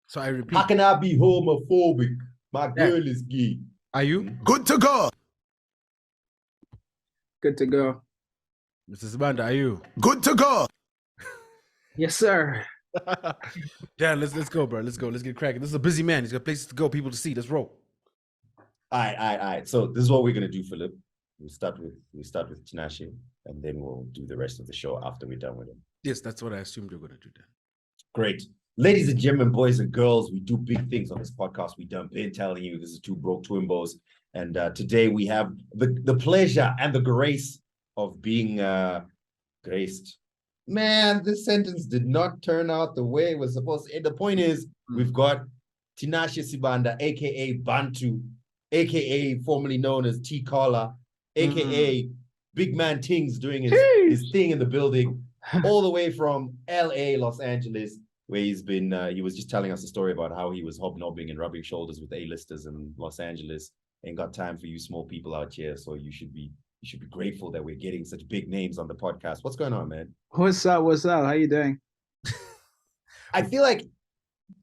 So I repeat. How can I be homophobic? My girl is gay. Are you? Good to go. Good to go. Mr. Sibanda, are you? Good to go. Yes, sir. Dan, let's go, bro. Let's go. Let's get cracking. This is a busy man. He's got places to go, people to see. Let's roll. All right. So this is what we're gonna do, Philip. We start with Tinashe, and then we'll do the rest of the show after we're done with him. Yes, that's what I assumed you were gonna do, Dan. Great. Ladies and gentlemen, boys and girls, we do big things on this podcast. We done been telling you this is two broke Twimbos. And today we have the pleasure and the grace of being graced. Man, this sentence did not turn out the way it was supposed to. And the point is, we've got Tinashe Sibanda, aka Bantu, aka formerly known as T-Collar, aka Big Man Tings, doing his thing in the building, all the way from LA, Los Angeles, where he's been, he was just telling us a story about how he was hobnobbing and rubbing shoulders with A-listers in Los Angeles. Ain't got time for you small people out here, so you should be grateful that we're getting such big names on the podcast. What's going on, man? What's up? How you doing? I feel like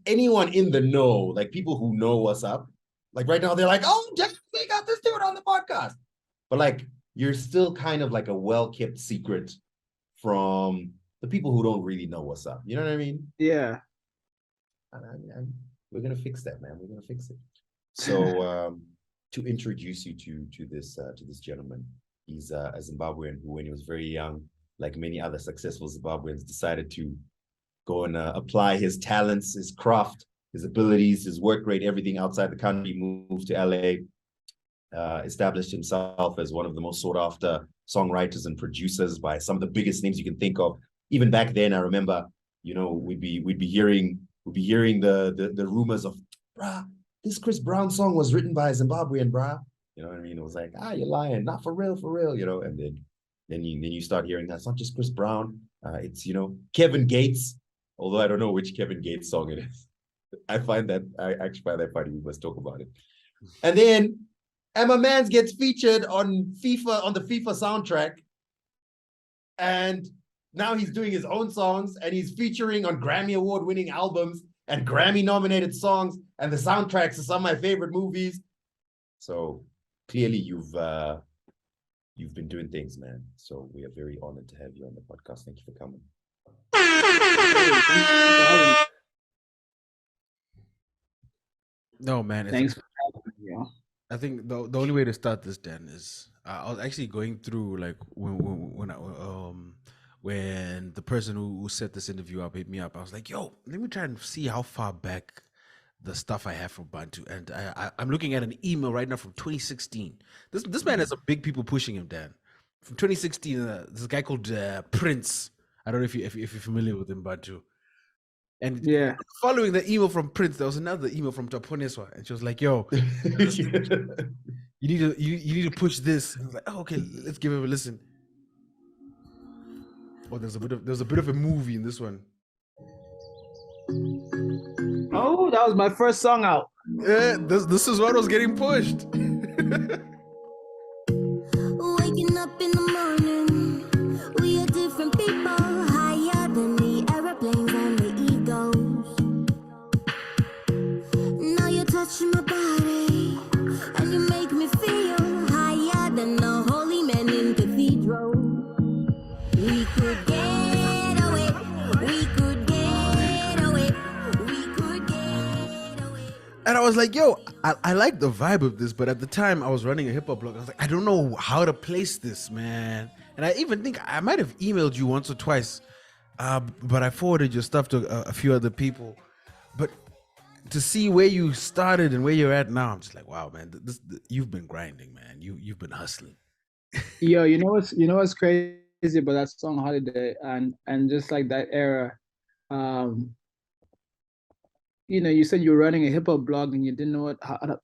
anyone in the know, like people who know what's up, like right now they're like, oh, Jeff, we got this dude on the podcast. But like, you're still kind of like a well-kept secret from the people who don't really know what's up. You know what I mean? Yeah. We're gonna fix that, man. We're gonna fix it. So to introduce you to this gentleman, he's a Zimbabwean who, when he was very young, like many other successful Zimbabweans, decided to go and apply his talents, his craft, his abilities, his work rate, everything outside the country. Moved to LA, established himself as one of the most sought after songwriters and producers by some of the biggest names you can think of. Even back then, I remember, you know, we'd be hearing the rumors of, bruh, this Chris Brown song was written by a Zimbabwean, bruh. You know what I mean? It was like, you're lying, not for real, you know. And then you start hearing that it's not just Chris Brown, it's, you know, Kevin Gates. Although I don't know which Kevin Gates song it is. I actually find that funny. We must talk about it. And then Emma Mans gets featured on the FIFA soundtrack, and now he's doing his own songs, and he's featuring on Grammy Award-winning albums and Grammy-nominated songs, and the soundtracks of some of my favorite movies. So clearly, you've been doing things, man. So we are very honored to have you on the podcast. Thank you for coming. No, man. Thanks for having me. I think the only way to start this, Dan, is I was actually going through, like, when the person who set this interview up hit me up. I was like, yo, let me try and see how far back the stuff I have from Bantu. And I'm looking at an email right now from 2016. This man has some big people pushing him, Dan. From 2016, this guy called Prince. I don't know if you're familiar with him, Bantu. And yeah, following the email from Prince, there was another email from Taponeswa, and she was like, "Yo, you need to push this." And I was like, "Oh, okay, let's give it a listen." Oh, there's a bit of a movie in this one. Oh, that was my first song out. Yeah, this is what was getting pushed. Waking up in the morning, we are different people, higher than the airplanes and the egos. Now you're touching my body, and you make me feel higher than the holy men in cathedral. We could get away, we could get away, we could get away. And I was like, yo, I like the vibe of this, but at the time I was running a hip-hop blog. I was like, I don't know how to place this, man. And I even think I might have emailed you once or twice, but I forwarded your stuff to a few other people. But to see where you started and where you're at now, I'm just like, wow, man, you've been grinding, man. You've been hustling. Yo, you know what's crazy about that song Holiday and just like that era. You know, you said you were running a hip hop blog and you didn't know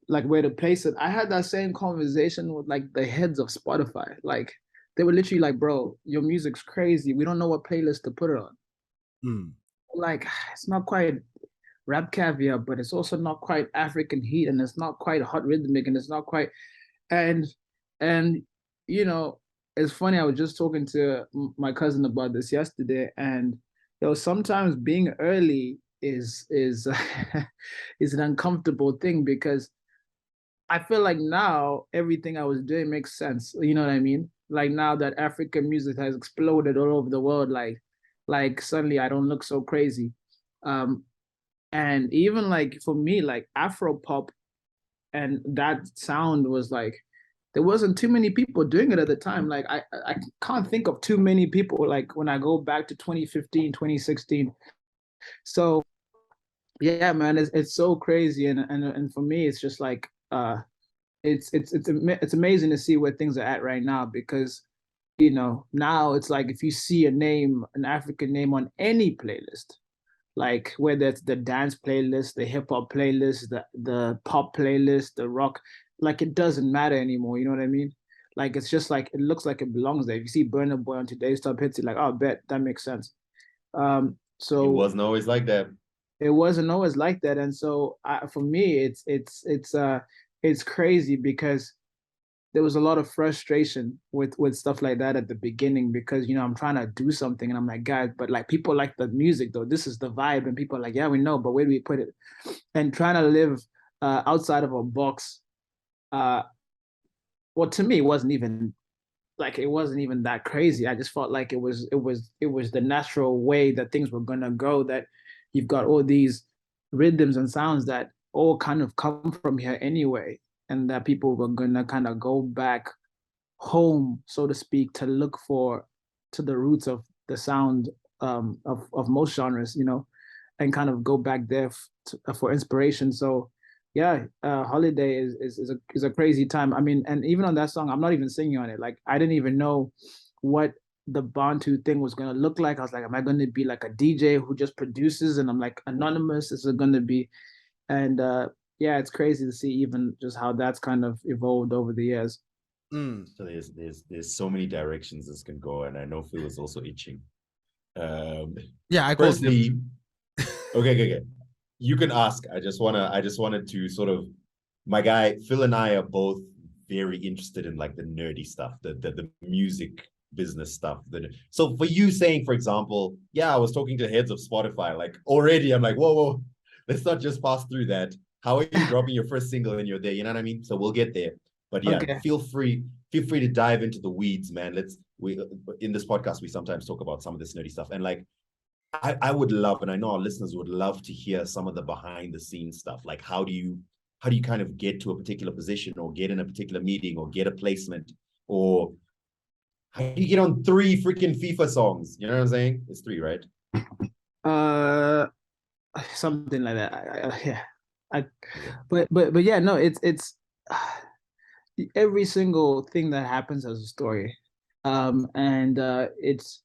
where to place it. I had that same conversation with like the heads of Spotify. Like they were literally like, bro, your music's crazy. We don't know what playlist to put it on. Like, it's not quite rap caviar, but it's also not quite African heat, and it's not quite hot rhythmic, and it's not quite and you know, it's funny, I was just talking to my cousin about this yesterday, and sometimes being early is is an uncomfortable thing, because I feel like now everything I was doing makes sense. You know what I mean? Like now that African music has exploded all over the world, like suddenly I don't look so crazy. Um, and even like for me, like Afro pop and that sound was like there wasn't too many people doing it at the time. Like I can't think of too many people like when I go back to 2015, 2016. So yeah, man, it's so crazy, and for me it's just like it's amazing to see where things are at right now, because now it's like if you see a name, an African name on any playlist, like whether it's the dance playlist, the hip hop playlist, the pop playlist, the rock, like it doesn't matter anymore. You know what I mean? Like it's just like it looks like it belongs there. If you see Burna Boy on today's top hits, you're like, oh, bet that makes sense. It So wasn't always like that. it wasn't always like that, and so for me, it's crazy, because there was a lot of frustration with stuff like that at the beginning, because I'm trying to do something and I'm like, guys, but like people like the music though, this is the vibe, and people are like, yeah, we know, but where do we put it? And trying to live outside of a box, well, to me it wasn't even that crazy. I just felt like it was the natural way that things were gonna go, that you've got all these rhythms and sounds that all kind of come from here anyway, and that people were gonna kind of go back home, so to speak, to look to the roots of the sound, of most genres, and kind of go back there for inspiration. So yeah, Holiday is a crazy time. I mean, and even on that song, I'm not even singing on it. Like I didn't even know what the Bantu thing was gonna look like. I was like, am I gonna be like a DJ who just produces and I'm like anonymous? Is it gonna be? And yeah, it's crazy to see even just how that's kind of evolved over the years. So there's so many directions this can go, and I know Phil is also itching. Yeah, I called Firstly, him. okay. You can ask. I just wanted to sort of, my guy Phil and I are both very interested in like the nerdy stuff, the music business stuff. So for you saying, for example, yeah, I was talking to heads of Spotify, like already I'm like, whoa, let's not just pass through that. How are you dropping your first single and you're there? You know what I mean? So we'll get there. But yeah, Okay. feel free to dive into the weeds, man. We in this podcast we sometimes talk about some of this nerdy stuff, and like I would love, and I know our listeners would love to hear some of the behind the scenes stuff. Like how do you kind of get to a particular position, or get in a particular meeting, or get a placement, or how do you get on 3 freaking FIFA songs? You know what I'm saying? It's 3, right? Uh, something like that. Yeah. But yeah, no, it's every single thing that happens has a story, and it's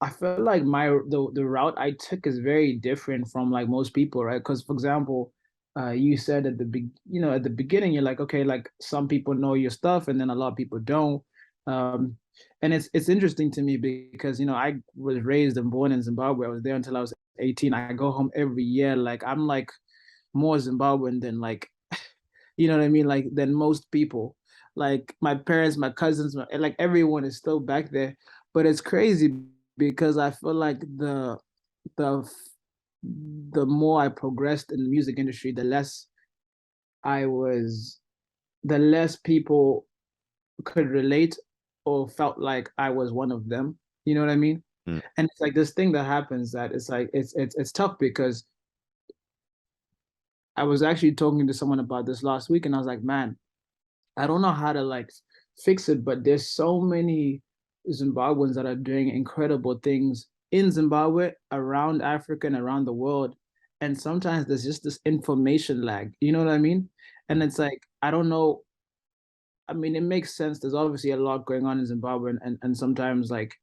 I feel like the route I took is very different from like most people, right? Because for example, you said at the beginning, you're like, okay, like some people know your stuff, and then a lot of people don't. Um, and it's interesting to me because I was raised and born in Zimbabwe. I was there until I was 18. I go home every year. Like I'm like more Zimbabwean than like you know what I mean, like than most people. Like my parents, my cousins, like everyone is still back there. But it's crazy because I feel like the the more I progressed in the music industry, I was the less people could relate or felt like I was one of them. You know what I mean? Mm. And it's like this thing that happens that it's like it's tough because I was actually talking to someone about this last week, and I was like, man, I don't know how to like fix it, but there's so many Zimbabweans that are doing incredible things in Zimbabwe, around Africa, and around the world. And sometimes there's just this information lag. You know what I mean? And it's like, I don't know. I mean, it makes sense. There's obviously a lot going on in Zimbabwe, and sometimes like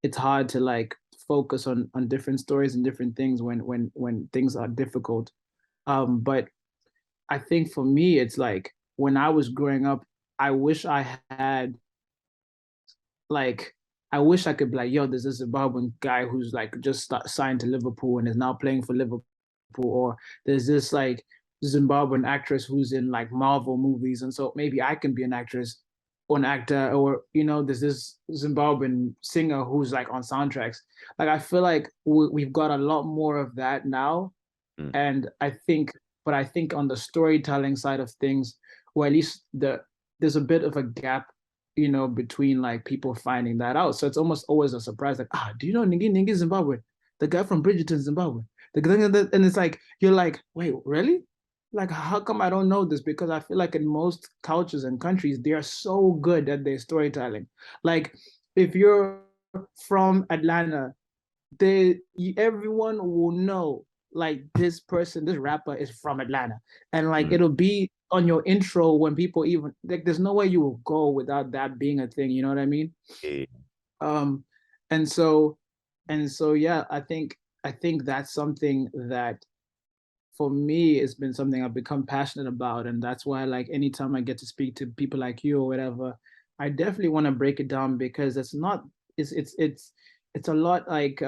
it's hard to like focus on different stories and different things when things are difficult. But I think for me, it's like when I was growing up, I wish I had like I wish I could be like, yo, there's this Zimbabwean guy who's like signed to Liverpool and is now playing for Liverpool, or there's this like Zimbabwean actress who's in like Marvel movies, and so maybe I can be an actress. or an actor, or there's this Zimbabwean singer who's like on soundtracks. Like I feel like we've got a lot more of that now, Mm. and I think on the storytelling side of things, or at least there's a bit of a gap, between like people finding that out. So it's almost always a surprise, like, do you know Ningi Zimbabwe, the guy from Bridgerton, Zimbabwe, and it's like you're like, wait, really? Like, how come I don't know this? Because I feel like in most cultures and countries, they are so good at their storytelling. Like, if you're from Atlanta, everyone will know, like, this rapper is from Atlanta, and like it'll be on your intro when people even like. There's no way you will go without that being a thing. You know what I mean? Yeah. And so yeah, I think that's something that for me it's been something I've become passionate about, and that's why like anytime I get to speak to people like you or whatever, I definitely want to break it down, because it's a lot like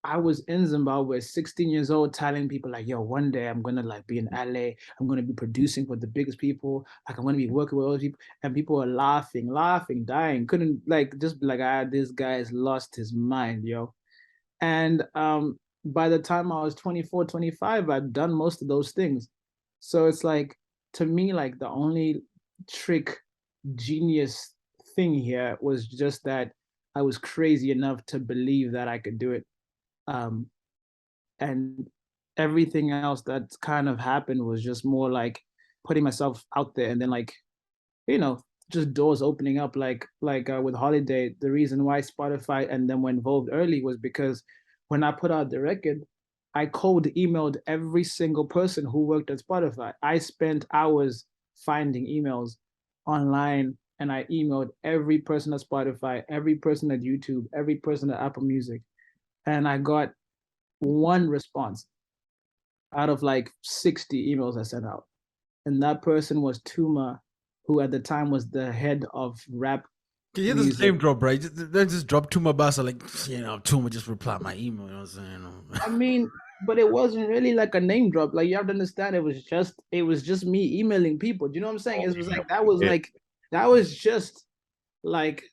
I was in Zimbabwe, 16 years old, telling people like, yo, one day I'm gonna like be in LA, I'm gonna be producing for the biggest people, like I'm gonna be working with all those people, and people are laughing, dying, couldn't like just be like, this guy has lost his mind, yo. And by the time I was 24, 25, I'd done most of those things. So it's like, to me, like the only trick genius thing here was just that I was crazy enough to believe that I could do it. Um, and everything else that kind of happened was just more like putting myself out there, and then like, just doors opening up, like with Holiday. The reason why Spotify and them were involved early was because when I put out the record, I cold emailed every single person who worked at Spotify. I spent hours finding emails online, and I emailed every person at Spotify, every person at YouTube, every person at Apple Music, and I got one response out of like 60 emails I sent out. And that person was Tuma, who at the time was the head of rap. Can you hear this name drop, right? Just drop Tuma Basa, like, Tuma just replied my email, you know what I'm saying? I mean, but it wasn't really like a name drop. Like, you have to understand, it was just me emailing people. Do you know what I'm saying? It was like that was just like,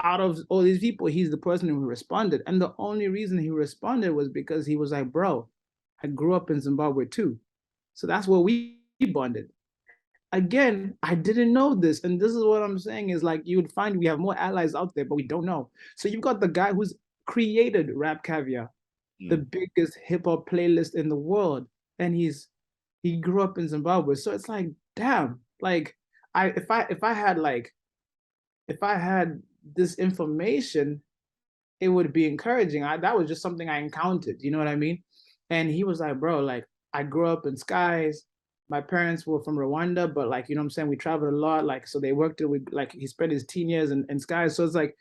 out of all these people, he's the person who responded. And the only reason he responded was because he was like, bro, I grew up in Zimbabwe too. So that's where we bonded. Again, I didn't know this. And this is what I'm saying is like, you would find we have more allies out there, but we don't know. So you've got the guy who's created Rap Caviar, the biggest hip hop playlist in the world. And he grew up in Zimbabwe. So it's like, damn, like if I had this information, it would be encouraging. That was just something I encountered, you know what I mean? And he was like, bro, like, I grew up in Skies. My parents were from Rwanda, but like, you know what I'm saying? We traveled a lot. Like, so they worked with, like, he spent his teen years in Skies. So it's like,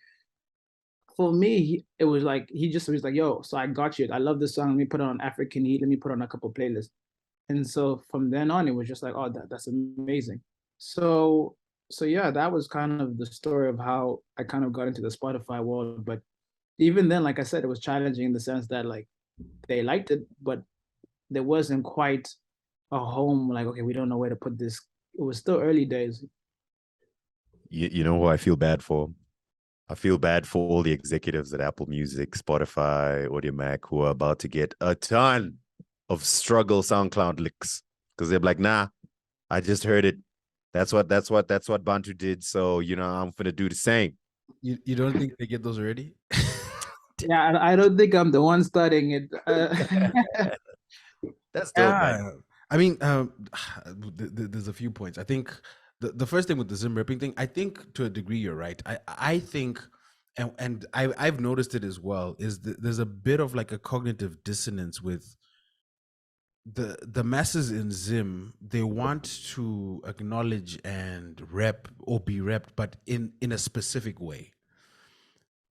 for me, it was like, he was like, yo, so I got you. I love this song. Let me put it on African Heat. Let me put on a couple playlists. And so from then on, it was just like, oh, that's amazing. So yeah, that was kind of the story of how I kind of got into the Spotify world. But even then, like I said, it was challenging in the sense that like they liked it, but there wasn't quite a home. Like, okay, we don't know where to put this. It was still early days. You know who I feel bad for? I feel bad for all the executives at Apple Music, Spotify, Audiomack, who are about to get a ton of struggle SoundCloud licks, because they're like, nah, I just heard it. That's what Bantu did. So, I'm gonna do the same. You don't think they get those already? Yeah, I don't think I'm the one studying it. That's dope, man. I mean, there's a few points. I think the first thing with the Zim ripping thing, I think to a degree you're right. I think, and I've noticed it as well, is there's a bit of like a cognitive dissonance with the masses in Zim. They want to acknowledge and rep or be repped, but in a specific way.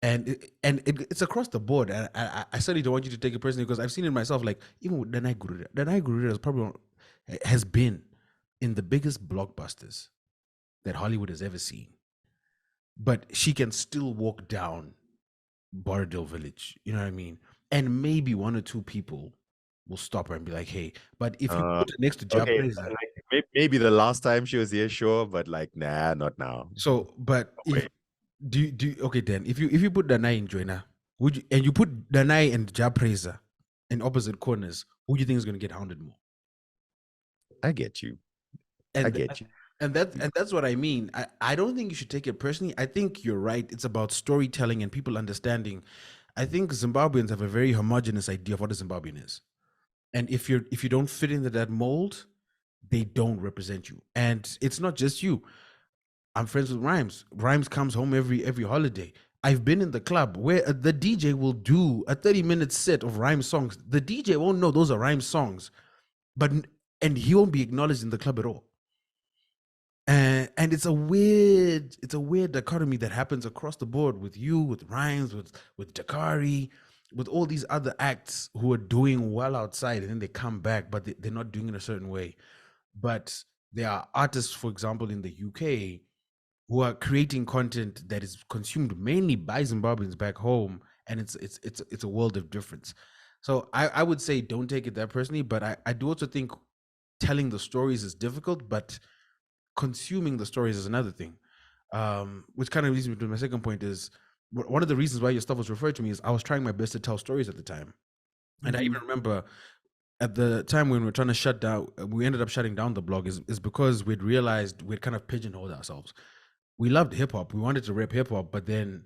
And it's across the board. And I certainly don't want you to take it personally, because I've seen it myself. Like, even with Danai Gurira has been in the biggest blockbusters that Hollywood has ever seen. But she can still walk down Bardale Village, you know what I mean? And maybe one or two people will stop her and be like, hey, but if you put it next to Jab okay, Praiser, maybe the last time she was here, sure, but like, nah, not now. So, but if Wait. do you, okay then, if you put Danai in Joyner, would you, and you put Danai and Ja Praiser in opposite corners, who do you think is going to get hounded more? I get you. I And get you. and that's what I mean. I don't think you should take it personally. I think you're right. It's about storytelling and people understanding. I think Zimbabweans have a very homogenous idea of what a Zimbabwean is. And if you don't fit into that mold, they don't represent you. And it's not just you. I'm friends with Rhymes. Rhymes comes home every holiday. I've been in the club where the DJ will do a 30-minute set of Rhyme songs. The DJ won't know those are Rhyme songs, and he won't be acknowledged in the club at all. And it's a weird dichotomy that happens across the board with you, with Rhymes, with Dakari, with all these other acts who are doing well outside and then they come back, but they're not doing it a certain way. But there are artists, for example, in the UK who are creating content that is consumed mainly by Zimbabweans back home, and it's a world of difference. So I would say don't take it that personally, but I do also think telling the stories is difficult, but consuming the stories is another thing. Which kind of leads me to my second point is one of the reasons why your stuff was referred to me is I was trying my best to tell stories at the time. And I even remember at the time when we were trying to shut down, we ended up shutting down the blog is because we'd realized we'd kind of pigeonholed ourselves. We loved hip hop. We wanted to rap hip hop, but then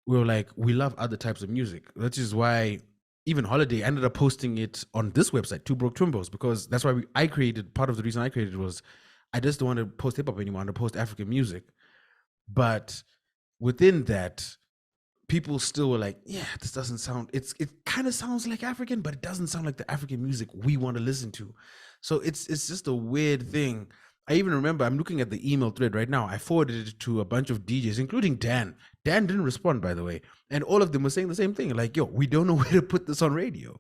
we were like, we love other types of music. That is why even Holiday ended up posting it on this website, Two Broke Twimbos, because that's why I created, part of the reason I created was I just don't want to post hip hop anymore. I want to post African music. But within that, people still were like, yeah, this doesn't sound, it kind of sounds like African, but it doesn't sound like the African music we want to listen to. So it's just a weird thing. I even remember, I'm looking at the email thread right now. I forwarded it to a bunch of DJs, including Dan. Dan didn't respond, by the way. And all of them were saying the same thing. Like, yo, we don't know where to put this on radio.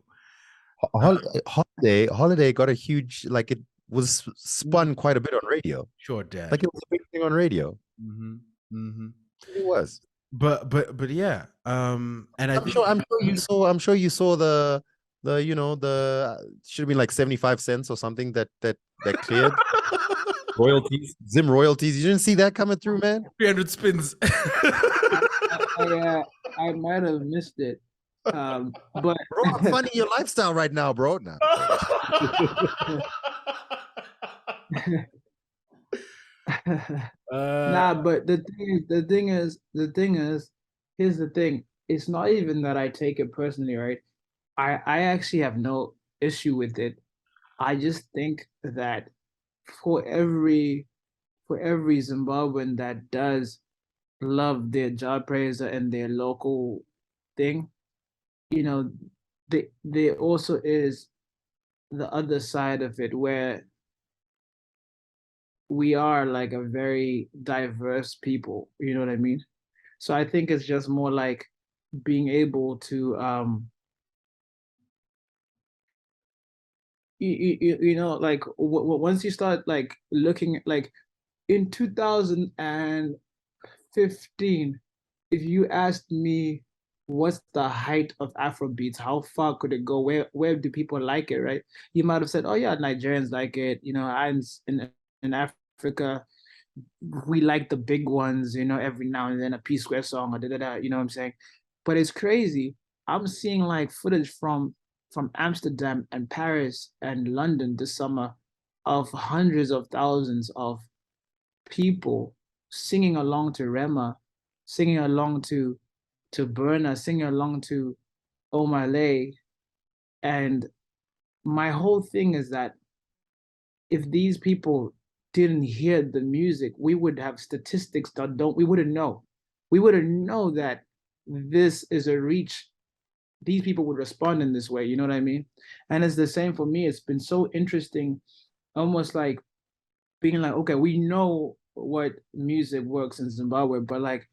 Holiday got a huge, like, it was spun quite a bit on radio. Sure, Dan. Like, it was a big thing on radio. It was. But yeah. And I'm sure you saw the should have been like 75 cents or something that cleared. Royalties, Zim royalties. You didn't see that coming through, man? 300 spins. I might have missed it. But bro, I'm funding your lifestyle right now, bro. Nah. Nah, but the thing is, here's the thing. It's not even that I take it personally, right? I actually have no issue with it. I just think that for every Zimbabwean that does love their job praiser and their local thing, you know, there also is the other side of it where we are like a very diverse people, you know what I mean? So I think it's just more like being able to you know, like once you start like looking at, like in 2015, if you asked me what's the height of Afrobeats, how far could it go, where do people like it, right? You might have said, oh yeah, Nigerians like it, you know, in Africa we like the big ones, you know, every now and then a P-Square song or da-da-da, you know what I'm saying? But it's crazy. I'm seeing like footage from Amsterdam and Paris and London this summer of hundreds of thousands of people singing along to Rema, singing along to Burna, singing along to Omale. And my whole thing is that if these people didn't hear the music, we would have statistics that we wouldn't know. We wouldn't know that this is a reach. These people would respond in this way, you know what I mean? And it's the same for me. It's been so interesting, almost like being like, okay, we know what music works in Zimbabwe, but like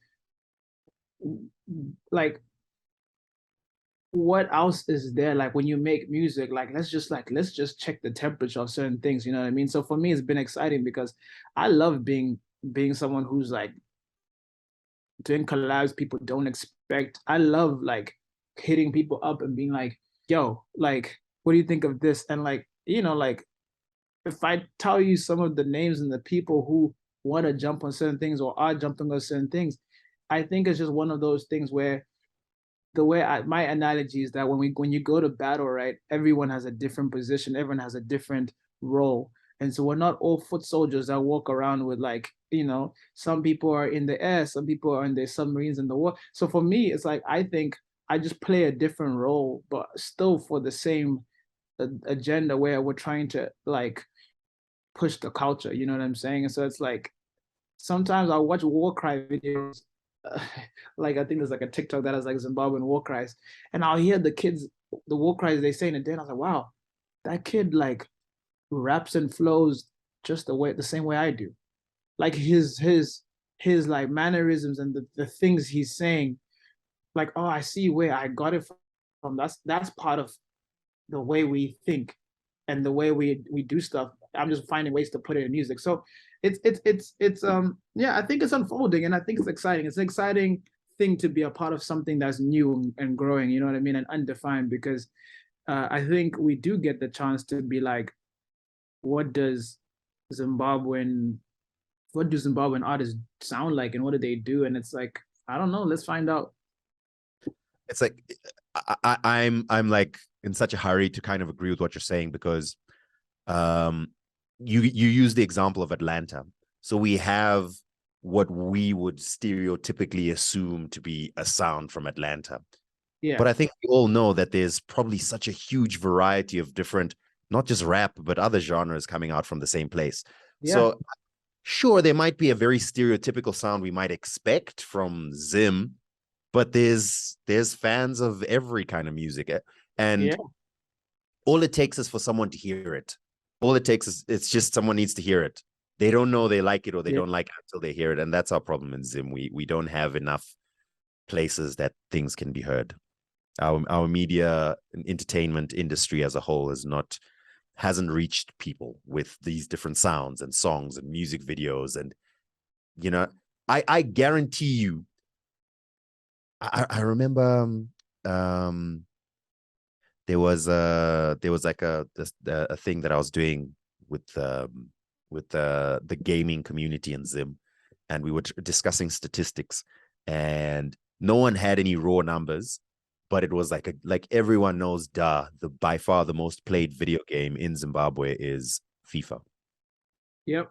what else is there? Like when you make music, like let's just check the temperature of certain things, you know what I mean? So for me, it's been exciting because I love being someone who's like doing collabs people don't expect. I love like hitting people up and being like, yo, like, what do you think of this? And like, you know, like if I tell you some of the names and the people who want to jump on certain things or are jumping on certain things, I think it's just one of those things where the way my analogy is that when you go to battle, right, everyone has a different position, everyone has a different role. And so we're not all foot soldiers that walk around with like, some people are in the air, some people are in the submarines in the water. So for me, it's like I think I just play a different role, but still for the same agenda where we're trying to like push the culture. You know what I'm saying? And so it's like sometimes I watch war cry videos. Like I think there's like a TikTok that has like Zimbabwean war cries, and I'll hear the kids, the war cries they say in a day, and I was like, wow, that kid like raps and flows just the same way I do. Like his like mannerisms and the things he's saying, like, oh, I see where I got it from. That's part of the way we think and the way we do stuff. I'm just finding ways to put it in music. So it's yeah, I think it's unfolding and I think it's exciting. It's an exciting thing to be a part of something that's new and growing, you know what I mean, and undefined, because I think we do get the chance to be like, what does Zimbabwean what do Zimbabwean artists sound like and what do they do? And it's like, I don't know, let's find out. It's like I'm like in such a hurry to kind of agree with what you're saying because you use the example of Atlanta. So we have what we would stereotypically assume to be a sound from Atlanta. Yeah. But I think we all know that there's probably such a huge variety of different, not just rap, but other genres coming out from the same place. Yeah. So sure, there might be a very stereotypical sound we might expect from Zim, but there's fans of every kind of music. And Yeah. all it takes is for someone to hear it. All it takes is it's just someone needs to hear it. They don't know they like it or they don't like it until they hear it. And that's our problem in Zim. We don't have enough places that things can be heard. Our media and entertainment industry as a whole hasn't reached people with these different sounds and songs and music videos. And, you know, I guarantee you, I remember there was like a thing that I was doing with the gaming community in Zim, and we were discussing statistics, and no one had any raw numbers, but it was like everyone knows, by far the most played video game in Zimbabwe is FIFA. Yep.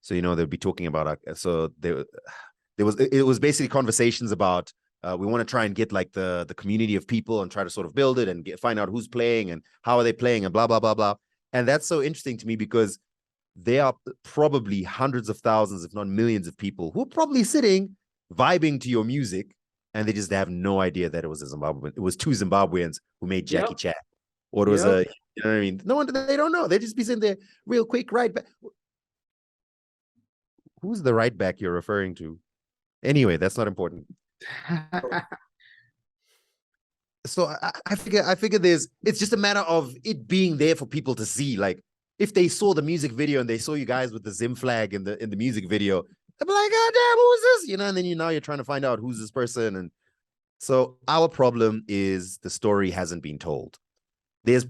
So they'll be talking about it was basically conversations about we want to try and get like the community of people and try to sort of build it and find out who's playing and how are they playing and blah blah blah blah. And that's so interesting to me because there are probably hundreds of thousands, if not millions, of people who are probably sitting vibing to your music, and they just have no idea that it was a Zimbabwean. It was two Zimbabweans who made Jackie Chan, or it was you know what I mean? No one, they don't know. They just be sitting there real quick, right back. Who's the right back you're referring to? Anyway, that's not important. So I figure it's just a matter of it being there for people to see. Like if they saw the music video and they saw you guys with the Zim flag in the music video, they'd be like, "God damn, who's this?" And then you're trying to find out who's this person. And so our problem is the story hasn't been told. There's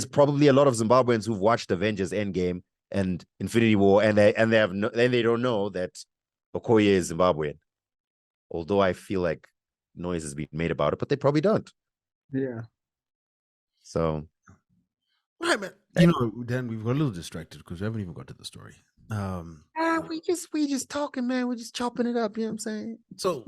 probably a lot of Zimbabweans who've watched Avengers Endgame and Infinity War, and they don't know that Okoye is Zimbabwean. Although I feel like noise has been made about it, but they probably don't. Yeah. So, right, man. Dan, we've got a little distracted because we haven't even got to the story. we just talking, man. We're just chopping it up. You know what I'm saying? So,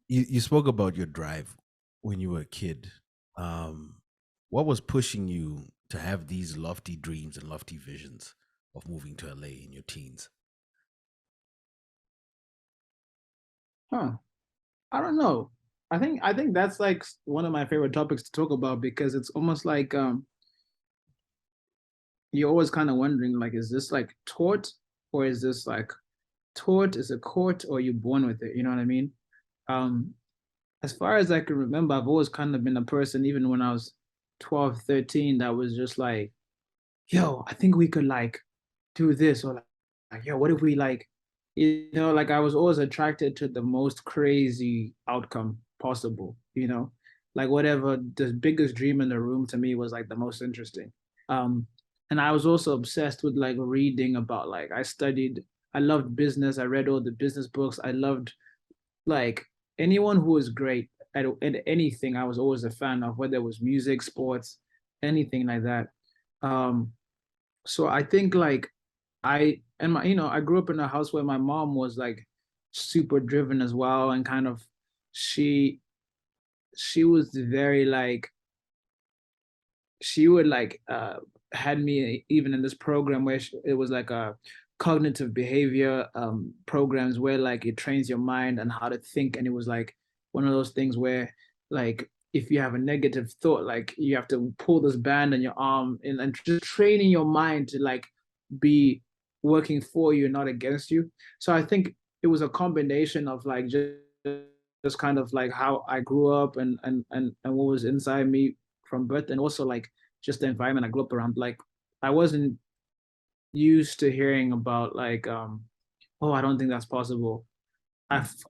you spoke about your drive when you were a kid. What was pushing you to have these lofty dreams and lofty visions of moving to LA in your teens? I don't know. I think that's like one of my favorite topics to talk about because it's almost like you're always kind of wondering, like, is this like taught or is this like taught? Is it caught or are you born with it? You know what I mean? As far as I can remember, I've always kind of been a person, even when I was 12, 13, that was just like, yo, I think we could like do this, or like yo, what if we like, like I was always attracted to the most crazy outcome possible, like whatever the biggest dream in the room to me was like the most interesting. and I was also obsessed with like reading about like I loved business. I read all the business books. I loved like anyone who was great at anything. I was always a fan of, whether it was music, sports, anything like that. Um, so I think like I grew up in a house where my mom was like super driven as well, and kind of she she was very like she would like had me even in this program where it was like a cognitive behavior programs where like it trains your mind and how to think, and it was like one of those things where like if you have a negative thought, like you have to pull this band on your arm, and just training your mind to like be working for you, not against you. So I think it was a combination of like just kind of like how I grew up, and what was inside me from birth, and also like just the environment I grew up around. Like I wasn't used to hearing about like oh, I don't think that's possible.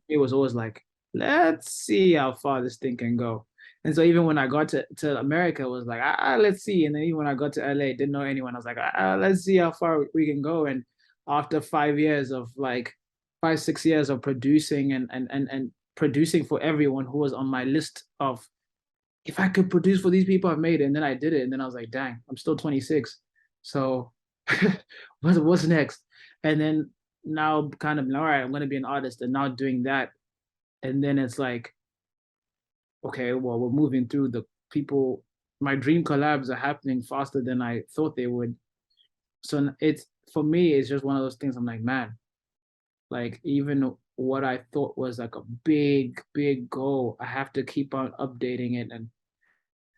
It was always like, let's see how far this thing can go. And so even when I got to America, it was like, let's see. And then even when I got to LA, didn't know anyone. I was like, let's see how far we can go. And after 5 years of like 5, 6 years of producing and producing for everyone who was on my list of, if I could produce for these people, I've made it. And then I did it. And then I was like, dang, I'm still 26. So what's next? And then now kind of, all right, I'm going to be an artist, and now doing that. And then it's like, okay, well, we're moving through the people. My dream collabs are happening faster than I thought they would. So it's, for me, it's just one of those things. I'm like, man, like even what I thought was like a big goal, I have to keep on updating it. And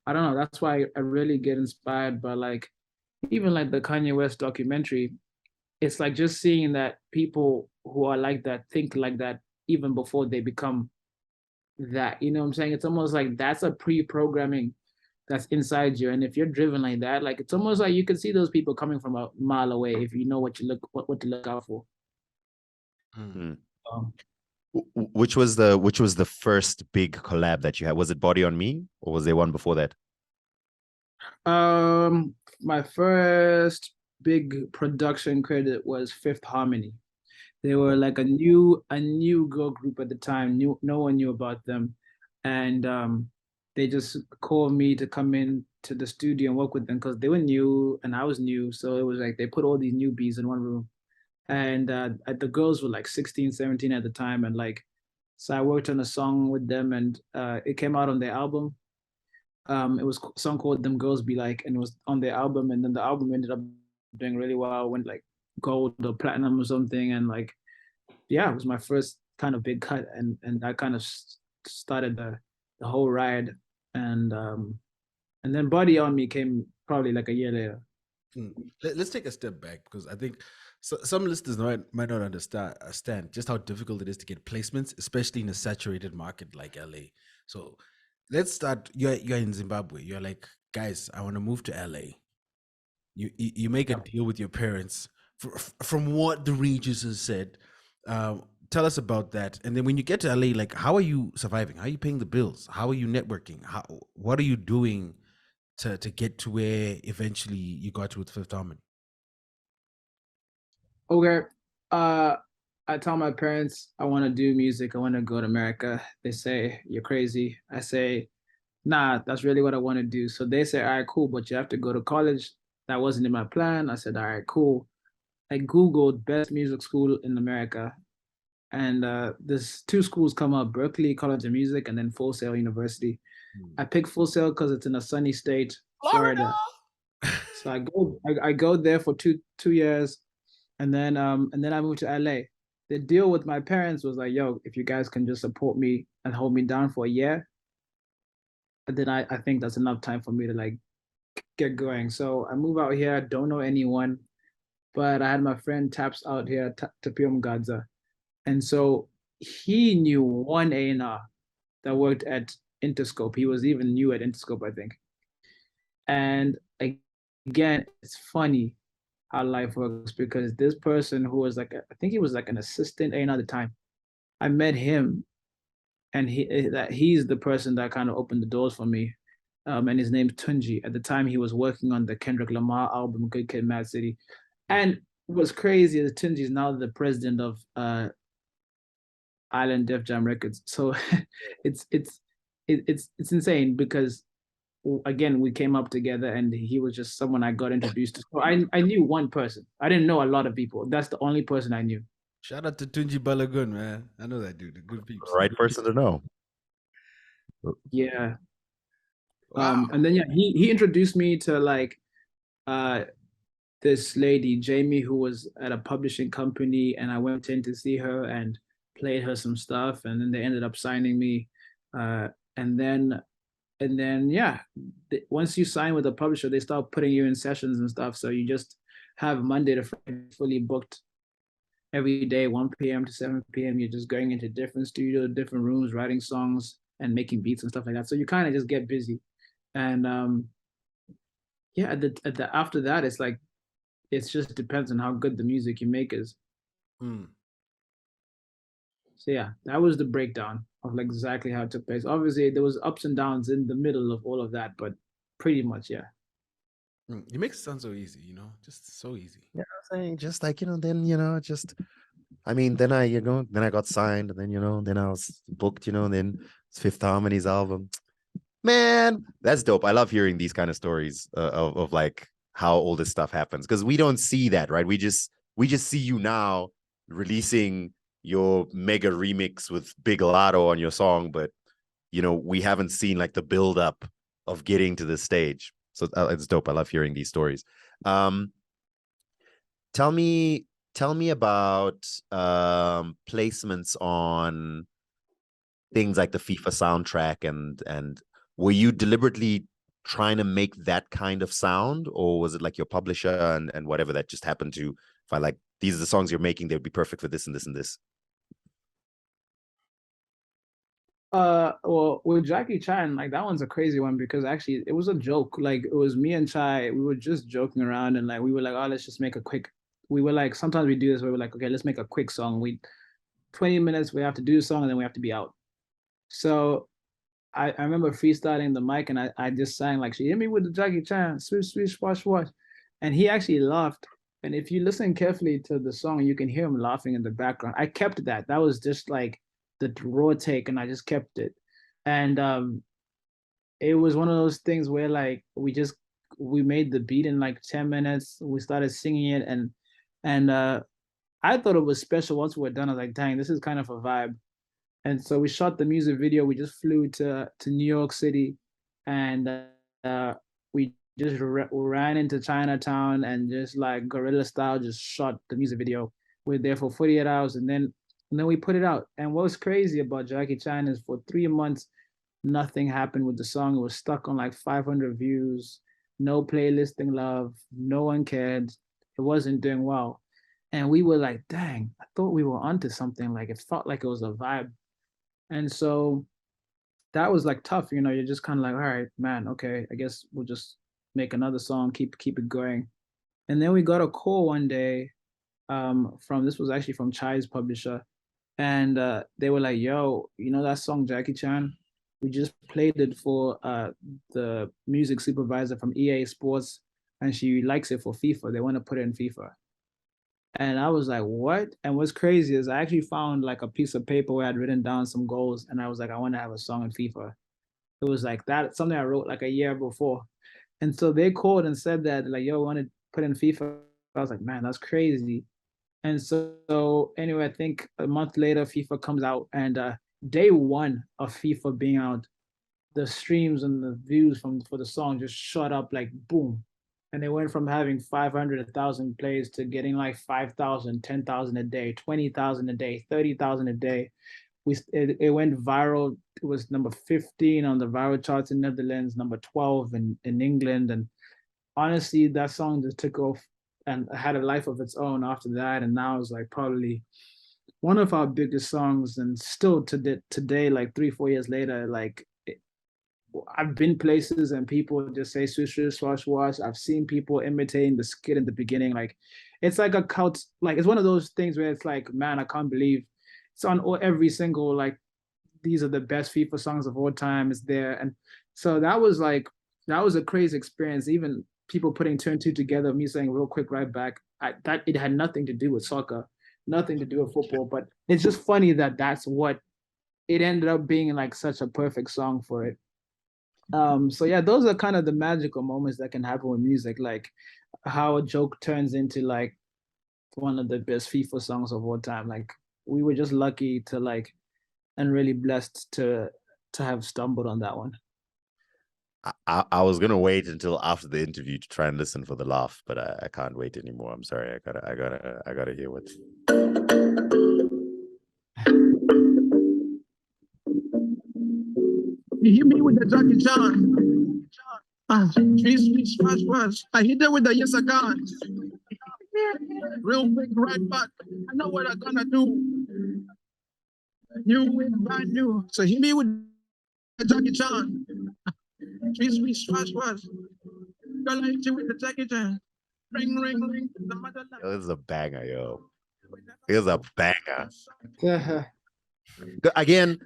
I don't know, that's why I really get inspired by like, even like the Kanye West documentary. It's like just seeing that people who are like that think like that even before they become that. You know what I'm saying? It's almost like that's a pre-programming that's inside you. And if you're driven like that, like it's almost like you can see those people coming from a mile away if you know what to look out for. Hmm. Um, Which was the first big collab that you had? Was it Body on Me, or was there one before that? my first big production credit was Fifth Harmony. They were like a new girl group at the time. No one knew about them, and they just called me to come in to the studio and work with them because they were new and I was new. So it was like they put all these newbies in one room, and the girls were like 16, 17 at the time, and like so I worked on a song with them, and it came out on their album. It was a song called "Them Girls Be Like," and it was on their album, and then the album ended up doing really well, went like gold or platinum or something, and like yeah, it was my first kind of big cut, and that kind of started the whole ride, and then Body on Me came probably like a year later. Let's take a step back, because I think some listeners might not understand just how difficult it is to get placements, especially in a saturated market like LA. So let's start. You're in Zimbabwe. You're like, guys, I want to move to LA. You make a deal with your parents. From what the Regis has said, tell us about that. And then when you get to LA, like, how are you surviving? How are you paying the bills? How are you networking? What are you doing to get to where eventually you got to with Fifth Harmony? Okay, I tell my parents I want to do music. I want to go to America. They say you're crazy. I say, nah, that's really what I want to do. So they say, all right, cool, but you have to go to college. That wasn't in my plan. I said, all right, cool. I Googled best music school in America, and there's two schools come up: Berkeley College of Music and then Full Sail University. I picked Full Sail because it's in a sunny state, Florida. So I go there for two years, and then I moved to LA. The deal with my parents was like, yo, if you guys can just support me and hold me down for a year, then I think that's enough time for me to like get going. So I move out here, don't know anyone, but I had my friend Taps out here, Tapium Gadza. And so he knew one A&R that worked at Interscope. He was even new at Interscope, I think. And again, it's funny how life works, because this person who was like, I think he was like an assistant A&R at the time. I met him, and he's the person that kind of opened the doors for me. and his name's Tunji. At the time, he was working on the Kendrick Lamar album, Good Kid, Mad City. And what's crazy is Tunji is now the president of Island Def Jam Records. So it's insane because again we came up together and he was just someone I got introduced to. So I knew one person. I didn't know a lot of people. That's the only person I knew. Shout out to Tunji Balagun, man. I know that dude. Good people. Right person to know. Yeah. Wow. And then yeah, he introduced me to like this lady, Jamie, who was at a publishing company, and I went in to see her and played her some stuff, and then they ended up signing me. And then yeah, once you sign with a publisher, they start putting you in sessions and stuff. So you just have Monday to Friday fully booked every day, 1 p.m. to 7 p.m. You're just going into different studios, different rooms, writing songs and making beats and stuff like that. So you kind of just get busy. And yeah, at the after that, it's like it just depends on how good the music you make is. Mm. So yeah, that was the breakdown of like exactly how it took place. Obviously, there was ups and downs in the middle of all of that, but pretty much, yeah. It makes it sound so easy, you know, just so easy. Yeah, I'm saying just like, then, just, I mean, then I got signed, and then, then I was booked, and then it's Fifth Harmony's album. Man, that's dope. I love hearing these kind of stories of like how all this stuff happens, because we don't see that, right? We just see you now releasing your mega remix with Big Lotto on your song, but we haven't seen like the build up of getting to this stage. So it's dope. I love hearing these stories. Tell me about placements on things like the FIFA soundtrack, and were you deliberately trying to make that kind of sound, or was it like your publisher and whatever that just happened to find like these are the songs you're making, they would be perfect for this and this and this? Well, with Jackie Chan, like that one's a crazy one because actually it was a joke. Like it was me and Chai, we were just joking around and like we were like, oh, let's just make a quick. We were like, sometimes we do this. We were like, okay, let's make a quick song. 20 minutes, we have to do a song and then we have to be out. So I remember freestyling the mic and I just sang like, she hit me with the Jackie Chan, swish, swish, wash, wash. And he actually laughed. And if you listen carefully to the song, you can hear him laughing in the background. I kept that. That was just like the raw take and I just kept it. And it was one of those things where like we made the beat in like 10 minutes. We started singing it and I thought it was special once we were done. I was like, dang, this is kind of a vibe. And so we shot the music video. We just flew to New York City and we just ran into Chinatown and just like guerrilla style, just shot the music video. We were there for 48 hours and then we put it out. And what was crazy about Jackie Chan is for 3 months, nothing happened with the song. It was stuck on like 500 views, no playlisting love, no one cared. It wasn't doing well. And we were like, dang, I thought we were onto something. Like it felt like it was a vibe. And so that was like tough, you're just kind of like, all right, man, okay, I guess we'll just make another song, keep it going. And then we got a call one day this was actually from Chai's publisher. And they were like, yo, that song Jackie Chan? We just played it for the music supervisor from EA Sports, and she likes it for FIFA. They want to put it in FIFA. And I was like, what? And what's crazy is I actually found like a piece of paper where I'd written down some goals, and I was like, I want to have a song in FIFA. It was like that, something I wrote like a year before. And so they called and said that, like, yo, I want to put in FIFA. I was like, man, that's crazy. And so anyway, I think a month later, FIFA comes out, and day one of FIFA being out, the streams and the views for the song just shot up like boom. And they went from having 500, 1,000 plays to getting like 5,000, 10,000 a day, 20,000 a day, 30,000 a day. It went viral. It was number 15 on the viral charts in Netherlands, number 12 in England. And honestly, that song just took off and had a life of its own after that. And now it's like probably one of our biggest songs. And still today, like 3-4 years later, like I've been places and people just say swish, swish, swash, wash. I've seen people imitating the skit in the beginning. Like it's like a cult, like it's one of those things where it's like, man, I can't believe it's on every single, like these are the best FIFA songs of all time. It's there. And So that was a crazy experience. Even people putting two and two together, me saying real quick right back, that it had nothing to do with soccer, nothing to do with football, but it's just funny that that's what it ended up being, like such a perfect song for it. So yeah, those are kind of the magical moments that can happen with music, like how a joke turns into like one of the best FIFA songs of all time. Like we were just lucky to like and really blessed to have stumbled on that one. I was gonna wait until after the interview to try and listen for the laugh, but I can't wait anymore. I'm sorry. I gotta hear what. You hit me with the Jackie Chan. Trees, fast. I hit it with the yes, I can. Real quick, right back. I know what I'm gonna do. New with brand new. So hit me with the Jackie Chan. Trees, fast. Girl, I hit you with the Jackie Chan. Ring. The mother Yo, this is a banger, yo. Here's a banger. Yeah. Again,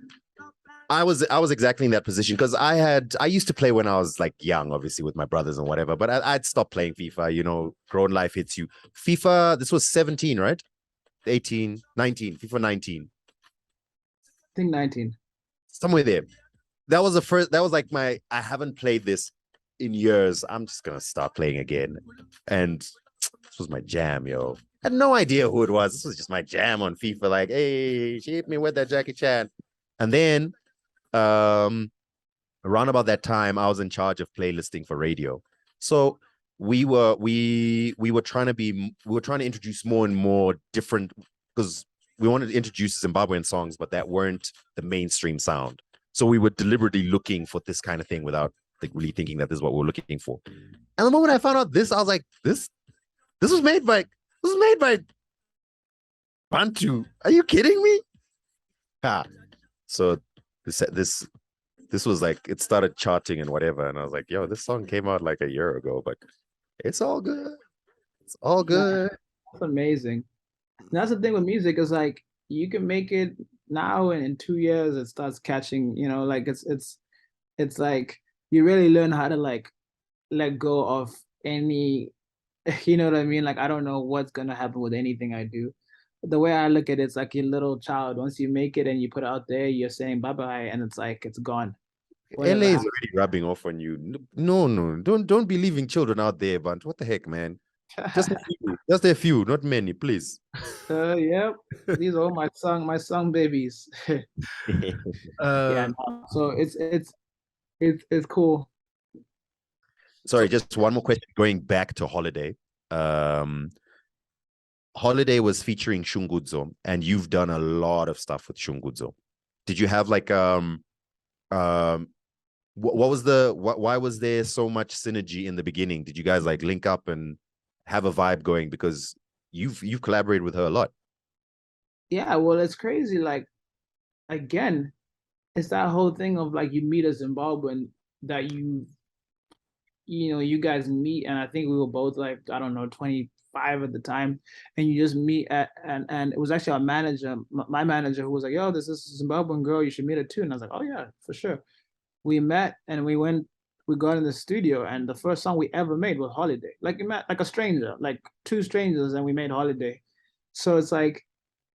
I was exactly in that position because I used to play when I was like young, obviously with my brothers and whatever, but I'd stopped playing FIFA, you know, grown life hits you. FIFA, this was 17, right? 18, 19, FIFA 19. I think 19. Somewhere there. That was like I haven't played this in years. I'm just gonna start playing again. And this was my jam, yo. I had no idea who it was. This was just my jam on FIFA. Like, hey, she hit me with that Jackie Chan. And then around about that time, I was in charge of playlisting for radio. So we were trying to introduce more and more different, because we wanted to introduce Zimbabwean songs, but that weren't the mainstream sound. So we were deliberately looking for this kind of thing without like really thinking that this is what we were looking for. And the moment I found out this, I was like, this was made by Bantu. Are you kidding me? So this was like, it started charting and whatever, and I was like, yo, this song came out like a year ago, but it's all good. It's all good. That's amazing. That's the thing with music, is like you can make it now and in 2 years it starts catching, you know, like it's like you really learn how to like let go of any you know what I mean? Like I don't know what's gonna happen with anything I do. The way I look at it, it's like a little child. Once you make it and you put it out there, you're saying bye-bye, and it's like it's gone. Whatever LA is happened. already rubbing off on you. No, don't be leaving children out there, but what the heck, man? Just a few, not many, please. Yep. These are all my song babies. Yeah, no. So it's cool. Sorry, just one more question. Going back to Holiday. Holiday was featuring Shungudzo, and you've done a lot of stuff with Shungudzo. Did you have like why was there so much synergy in the beginning? Did you guys like link up and have a vibe going, because you've collaborated with her a lot? Yeah, well, it's crazy. Like, again, it's that whole thing of like you meet a Zimbabwean that you guys meet, and I think we were both like, I don't know, 25 at the time, and you just meet and it was actually our manager, my manager, who was like, yo, this is a Zimbabwean girl, you should meet her too. And I was like, oh yeah, for sure. We met and we got in the studio, and the first song we ever made was Holiday. Like we met like a stranger, like two strangers, and we made Holiday. So it's like,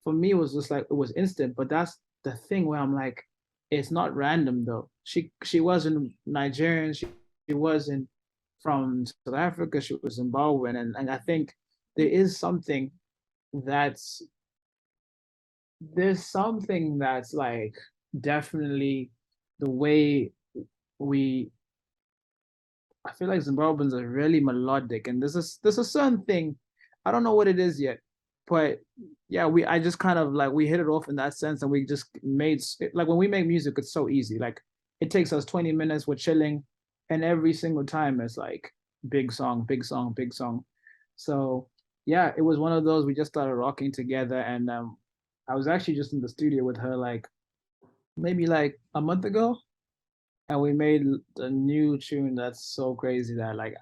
for me, it was just like, it was instant. But that's the thing where I'm like, it's not random though. She wasn't Nigerian, she wasn't from South Africa, she was Zimbabwean. And I think there's something that's like definitely the way I feel like Zimbabweans are really melodic, and there's a certain thing, I don't know what it is yet, but yeah, I just kind of like, we hit it off in that sense, and we just made, like when we make music, it's so easy. Like it takes us 20 minutes, we're chilling, and every single time it's like big song. So yeah, it was one of those, we just started rocking together, and I was actually just in the studio with her like maybe like a month ago, and we made a new tune that's so crazy that like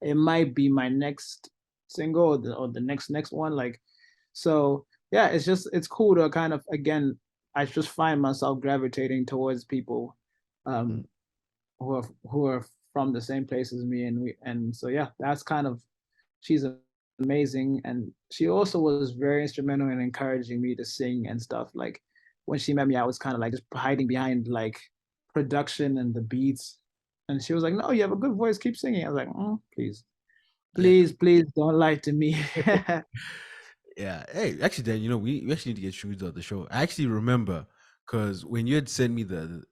it might be my next single or the next one. Like, so yeah, it's cool to kind of, again, I just find myself gravitating towards people who are from the same place as me, and so yeah, that's kind of, she's amazing, and she also was very instrumental in encouraging me to sing and stuff. Like when she met me, I was kind of like just hiding behind like production and the beats, and she was like, "No, you have a good voice, keep singing." I was like, "Please, Yeah. please don't lie to me." Yeah. Hey, actually, Dan, we actually need to get Shoes on the show. I actually remember because when you had sent me the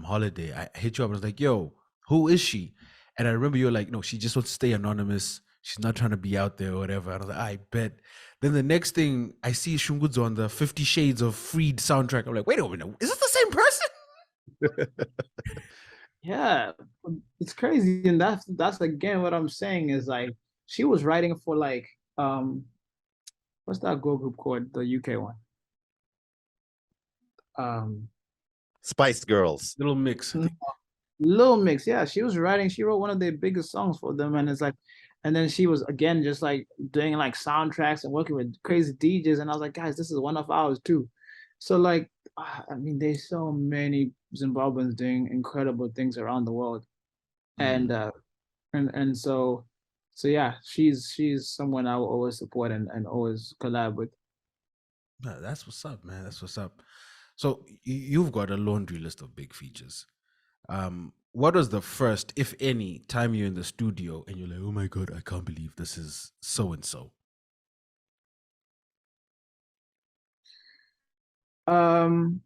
holiday, I hit you up and was like, "Yo, who is she?" And I remember you were like, "No, she just wants to stay anonymous. She's not trying to be out there or whatever." And I was like, "I bet." Then the next thing I see Shungudzo on the 50 Shades of Freed soundtrack. I'm like, "Wait a minute, is this the same person?" Yeah, it's crazy, and that's again what I'm saying is like she was writing for like what's that girl group called, the UK one? Um, Spice Girls. Little Mix. I think. Little Mix, yeah, she was writing. She wrote one of their biggest songs for them, and it's like, and then she was again just like doing like soundtracks and working with crazy DJs, and I was like, guys, this is one of ours too. So like, I mean, there's so many Zimbabweans doing incredible things around the world, and so yeah, she's someone I will always support and always collab with. Yeah, that's what's up, man. That's what's up. So you've got a laundry list of big features. What was the first, if any, time you're in the studio and you're like, "Oh my god, I can't believe this is so and so"? Um,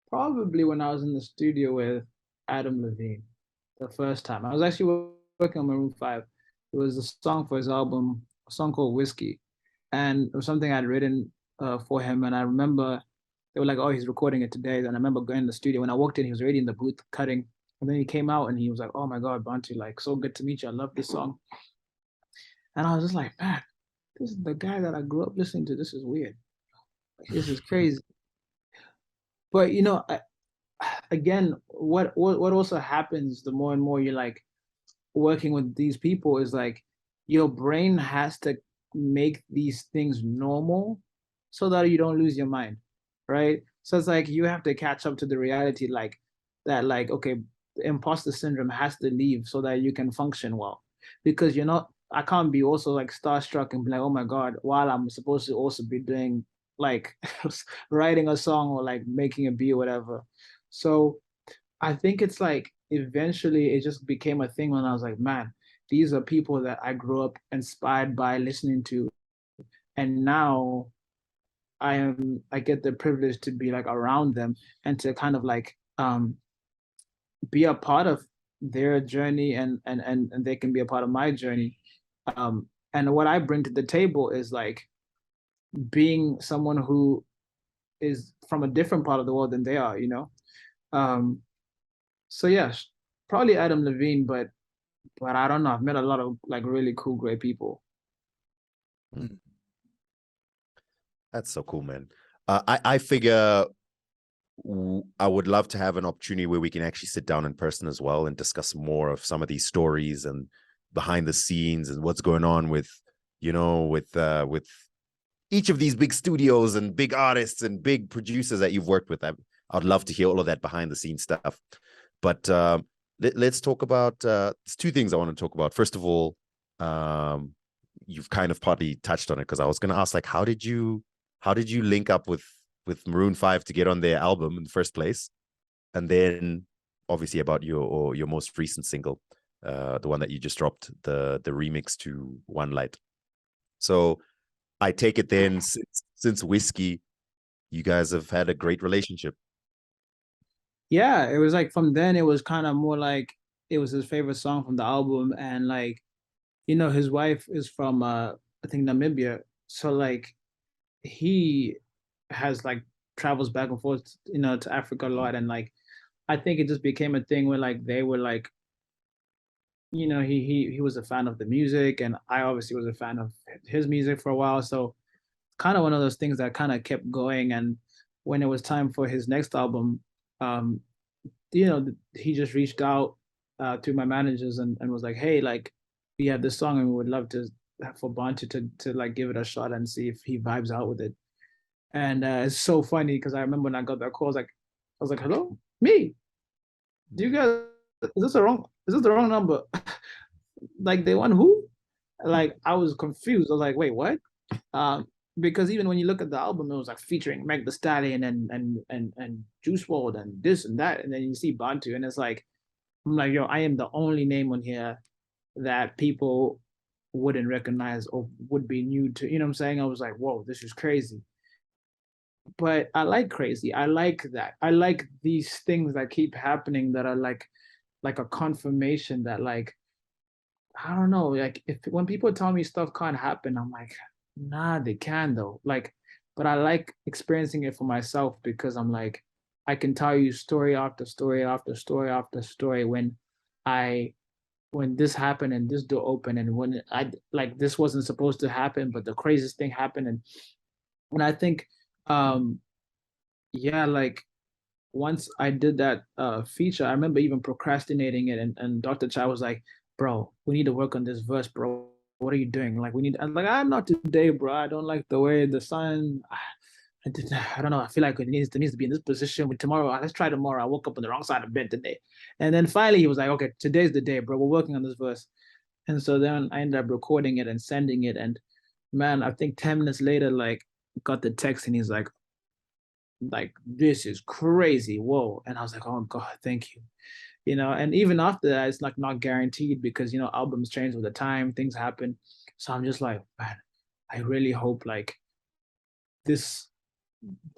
Probably when I was in the studio with Adam Levine, the first time. I was actually working on Maroon 5. It was a song for his album, a song called Whiskey. And it was something I'd written for him. And I remember they were like, "Oh, he's recording it today." And I remember going in the studio. When I walked in, he was already in the booth cutting. And then he came out and he was like, "Oh my God, Bantu, like, so good to meet you. I love this song." And I was just like, "Man, this is the guy that I grew up listening to. This is weird. Like, this is crazy." But again, what also happens the more and more you're like working with these people is like your brain has to make these things normal so that you don't lose your mind, right? So it's like you have to catch up to the reality, like that, like, okay, the imposter syndrome has to leave so that you can function well, because you're not, I can't be also like starstruck and be like, "Oh my God," while I'm supposed to also be doing like writing a song or like making a beat or whatever. So I think it's like eventually it just became a thing when I was like, "Man, these are people that I grew up inspired by listening to." And now I get the privilege to be like around them and to kind of like be a part of their journey, and they can be a part of my journey. And what I bring to the table is like being someone who is from a different part of the world than they are, you know? Um, so yeah, probably Adam Levine, but I don't know. I've met a lot of like really cool, great people. That's so cool, man. I figure I would love to have an opportunity where we can actually sit down in person as well and discuss more of some of these stories and behind the scenes and what's going on with, with each of these big studios and big artists and big producers that you've worked with. I'd love to hear all of that behind the scenes stuff. But let's talk about there's two things I want to talk about. First of all, you've kind of partly touched on it because I was going to ask, like, how did you link up with Maroon 5 to get on their album in the first place? And then obviously about your most recent single, the one that you just dropped, the remix to One Light. So I take it then since Whiskey, you guys have had a great relationship. Yeah, it was like from then it was kind of more like it was his favorite song from the album, and like, his wife is from I think Namibia, so like he has like travels back and forth, to Africa a lot, and like I think it just became a thing where like they were like, he was a fan of the music, and I obviously was a fan of his music for a while, so kind of one of those things that kind of kept going. And when it was time for his next album, um, he just reached out to my managers and was like, "Hey, like we have this song and we would love to for Bantu to like give it a shot and see if he vibes out with it." And it's so funny because I remember when I got that call, I was like, "Hello." Me. Do you guys? Is this the wrong number? Like they want who? Like I was confused. I was like, wait, what? Um, because even when you look at the album, it was like featuring Meg The Stallion and Juice WRLD and this and that, and then you see Bantu, and it's like, I'm like, yo, I am the only name on here that people wouldn't recognize or would be new to. You know what I'm saying? I was like, whoa, this is crazy. But I like crazy. I like that. I like these things that keep happening that are like a confirmation that like I don't know, like if when people tell me stuff can't happen, I'm like, nah, they can though. Like, but I like experiencing it for myself because I'm like, I can tell you story after story after story after story I when this happened and this door opened and when I like this wasn't supposed to happen, but the craziest thing happened. And when I think yeah, like once I did that feature, I remember even procrastinating it, and Dr. Chai was like, "Bro, we need to work on this verse, bro. What are you doing? Like, we need." I'm like, "I'm not today, bro. I don't like the way the sun. I don't know. I feel like it needs to be in this position. But tomorrow, let's try tomorrow. I woke up on the wrong side of bed today, and then finally he was like, "Okay, today's the day, bro. We're working on this verse." And so then I ended up recording it and sending it, and man, I think 10 minutes later, like, got the text, and he's like this is crazy, whoa. And I was like, oh god, thank you. And even after that, it's like not guaranteed because albums change with the time, things happen. So I'm just like, man, I really hope like this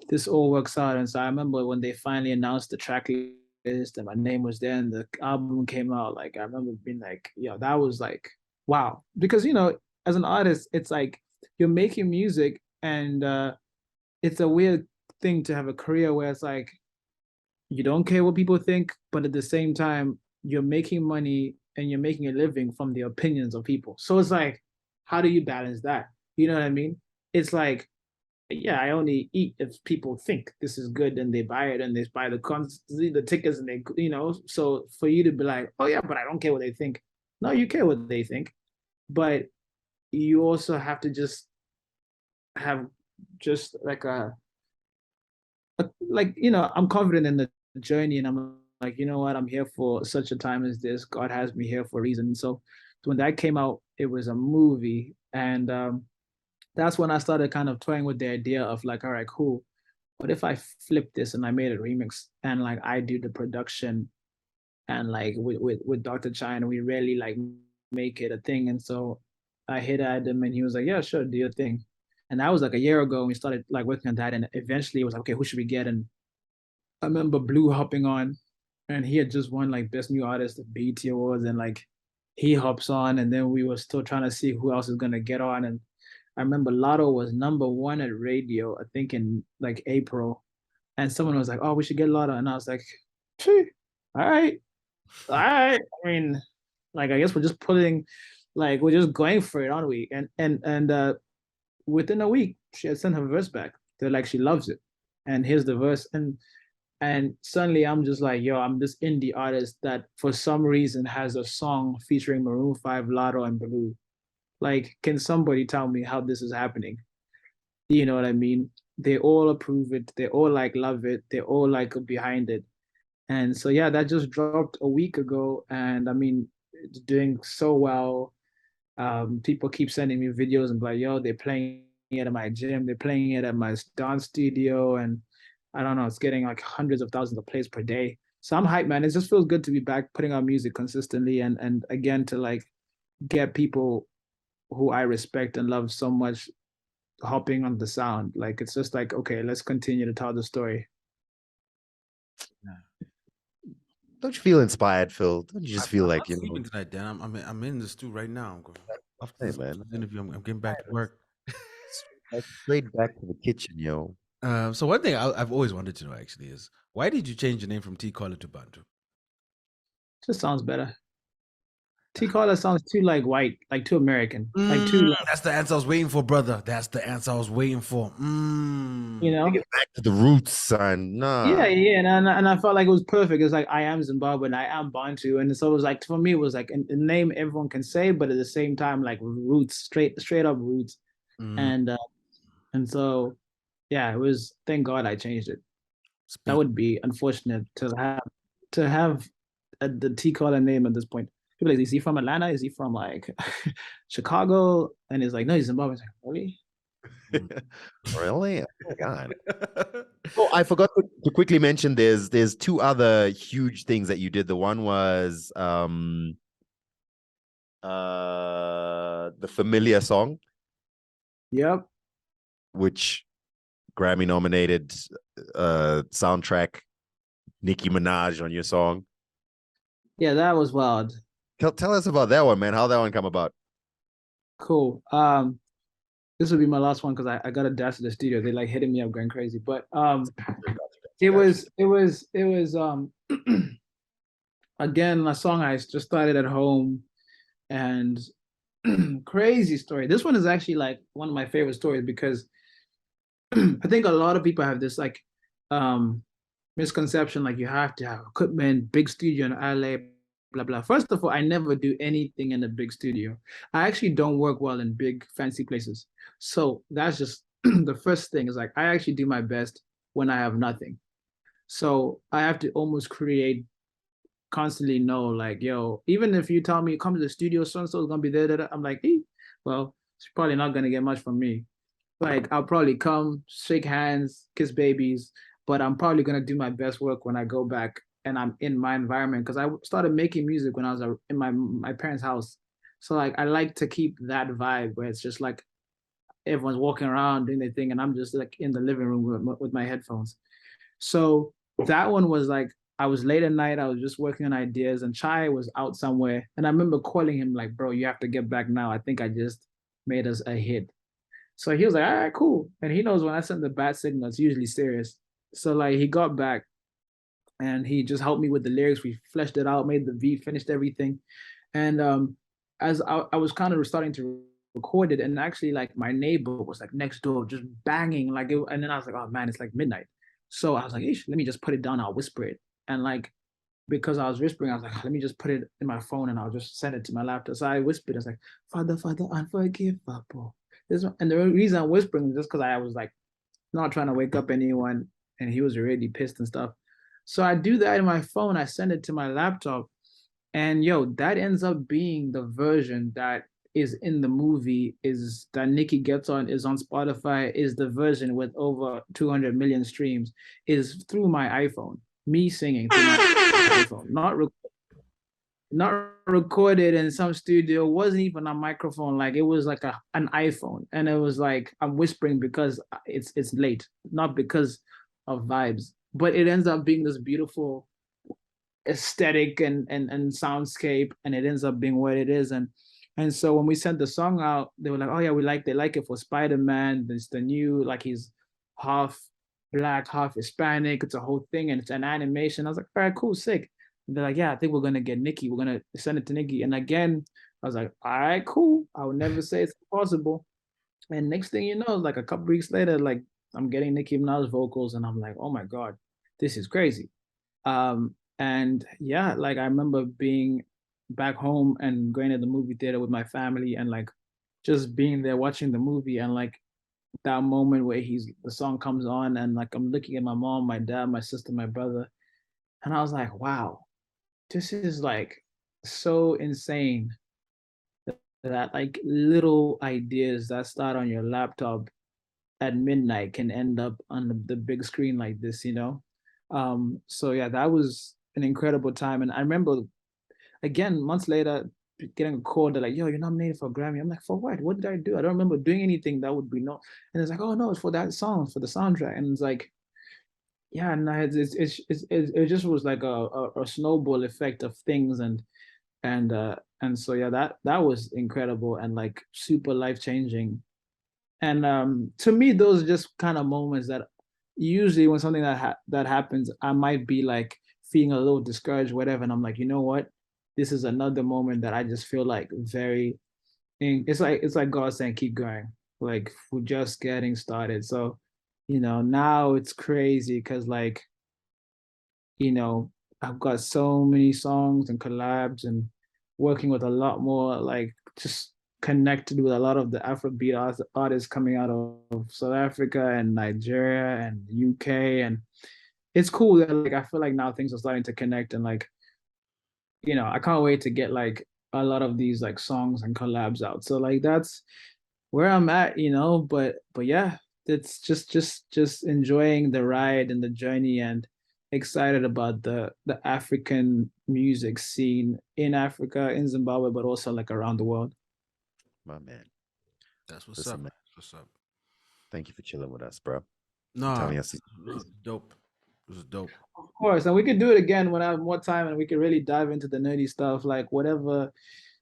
this all works out. And so I remember when they finally announced the track list and my name was there and the album came out, like I remember being like, yo, that was like wow. Because as an artist, it's like you're making music and it's a weird thing to have a career where it's like you don't care what people think, but at the same time you're making money and you're making a living from the opinions of people. So it's like, how do you balance that? You know what I mean? It's like, yeah, I only eat if people think this is good and they buy it and they buy the tickets and So for you to be like, oh yeah, but I don't care what they think. No, you care what they think, but you also have to just have just like I'm confident in the journey and I'm like, you know what, I'm here for such a time as this. God has me here for a reason. So when that came out, it was a movie. And that's when I started kind of toying with the idea of like, all right, cool. What if I flip this and I made a remix and like I do the production and like with Dr. Chai and we really like make it a thing. And so I hit at him and he was like, yeah, sure, do your thing. And that was like a year ago. And we started like working on that. And eventually it was like, okay, who should we get? And I remember Blue hopping on and he had just won like Best New Artist at BET Awards. And like he hops on and then we were still trying to see who else is going to get on. And I remember Lotto was #1 at radio, I think in like April. And someone was like, oh, we should get Lotto. And I was like, all right. All right. I mean, like, I guess we're just we're just going for it, aren't we? And within a week, she had sent her verse back. They're like, she loves it. And here's the verse. And suddenly I'm just like, yo, I'm this indie artist that for some reason has a song featuring Maroon 5, Lotto, and Blue. Like, can somebody tell me how this is happening? You know what I mean? They all approve it. They all like love it. They all like behind it. And so yeah, that just dropped a week ago. And I mean, it's doing so well. People keep sending me videos and like, yo, they're playing it at my gym, they're playing it at my dance studio, and I don't know, it's getting like hundreds of thousands of plays per day. So I'm hyped, man. It just feels good to be back putting out music consistently and again to like get people who I respect and love so much hopping on the sound. Like it's just like, okay, let's continue to tell the story. Don't you feel inspired, Phil? Don't you just feel I'm like not sleeping tonight, Dan? I'm in the stew right now. After Hey, this man. interview, I'm getting back to work. straight back to the kitchen, yo? So one thing I've always wanted to know actually is why did you change your name from T Collar to Bantu? Just sounds better. T Collar sounds too like white, like too American, like too. That's the answer I was waiting for, brother. That's the answer I was waiting for. Get back to the roots, son. Nah. Yeah, and I felt like it was perfect. It's like I am Zimbabwean, I am Bantu, and so it was like for me, it was like a name everyone can say, but at the same time, like roots, straight up roots, and so yeah, it was. Thank God I changed it. That would be unfortunate to have the T caller name at this point. People like, is he from Atlanta? Is he from like Chicago? And he's like, no, he's Zimbabwe. It's like, really? Really? Oh my God. Oh, I forgot to quickly mention there's two other huge things that you did. The one was the Familiar song, Yep. which Grammy nominated soundtrack, Nicki Minaj on your song. Yeah, that was wild. Tell us about that one, man. How that one come about? Cool. This will be my last one because I gotta dash to the studio. They like hitting me up going crazy. But it was again a song I just started at home, and crazy story. This one is actually like one of my favorite stories because I think a lot of people have this like misconception, like you have to have equipment, big studio in LA, blah blah. First of all, I never do anything in a big studio. I actually don't work well in big fancy places. So that's just the first thing is like I actually do my best when I have nothing. So I have to almost create constantly know like, yo, even if you tell me come to the studio, so and so is gonna be there, I'm like, hey, well, it's probably not gonna get much from me. Like I'll probably come, shake hands, kiss babies, but I'm probably gonna do my best work when I go back and I'm in my environment because I started making music when I was in my parents' house. So like I like to keep that vibe where it's just like everyone's walking around doing their thing and I'm just like in the living room with my headphones. So that one was like I was late at night, I was just working on ideas and Chai was out somewhere. And I remember calling him like, bro, you have to get back now. I think I just made us a hit. So he was like, all right, cool. And he knows when I send the bad signal, it's usually serious. So like he got back and he just helped me with the lyrics. We fleshed it out, made the beat, finished everything. And as I was kind of starting to record it, and actually like my neighbor was like next door just banging like it, and then I was like, oh man, it's like midnight. So I was like, let me just put it down, I'll whisper it. And like because I was whispering, I was like, let me just put it in my phone and I'll just send it to my laptop. So I whispered, I was like, Father, Father, unforgivable. And the reason I'm whispering is just because I was like not trying to wake up anyone and he was already pissed and stuff. So I do that in my phone, I send it to my laptop, and yo, that ends up being the version that is in the movie, is that Nikki gets on, is on Spotify, is the version with over 200 million streams, is through my iPhone, me singing through my iPhone, not recorded in some studio, wasn't even a microphone, like it was like an iPhone. And it was like I'm whispering because it's late, not because of vibes. But it ends up being this beautiful aesthetic and soundscape, and it ends up being what it is. And so when we sent the song out, they were like, oh yeah, they like it for Spider-Man. It's the new, like he's half black, half Hispanic. It's a whole thing and it's an animation. I was like, all right, cool, sick. And they're like, yeah, I think we're gonna get Nikki. We're gonna send it to Nikki. And again, I was like, all right, cool. I would never say it's impossible. And next thing you know, like a couple weeks later, like I'm getting Nicki Minaj vocals, and I'm like, oh my God, this is crazy. And yeah, like I remember being back home and going to the movie theater with my family and like just being there watching the movie, and like that moment where the song comes on and like I'm looking at my mom, my dad, my sister, my brother, and I was like, wow, this is like so insane that like little ideas that start on your laptop at midnight can end up on the big screen like this, you know? So yeah, that was an incredible time. And I remember again, months later, getting a call, they're like, yo, you're nominated for a Grammy. I'm like, for what? What did I do? I don't remember doing anything that would be no. And it's like, oh no, it's for that song, for the soundtrack. And it's like, yeah, no, it just was like a snowball effect of things, and so yeah, that was incredible and like super life changing. And to me, those are just kind of moments that usually when something that happens, I might be like feeling a little discouraged, whatever, and I'm like, you know what, this is another moment that I just feel like very. It's like God saying, keep going. Like we're just getting started. So, now it's crazy because like, I've got so many songs and collabs and working with a lot more, like just connected with a lot of the Afrobeat artists coming out of South Africa and Nigeria and UK. And it's cool that like I feel like now things are starting to connect and like, I can't wait to get like a lot of these like songs and collabs out. So like that's where I'm at, but yeah, it's just enjoying the ride and the journey and excited about the African music scene in Africa, in Zimbabwe, but also like around the world. My man. That's what's Listen, up. man. That's what's up. Thank you for chilling with us, bro. No, Telling us. it was dope. It was dope. Of course, and we could do it again when I have more time and we could really dive into the nerdy stuff, like whatever,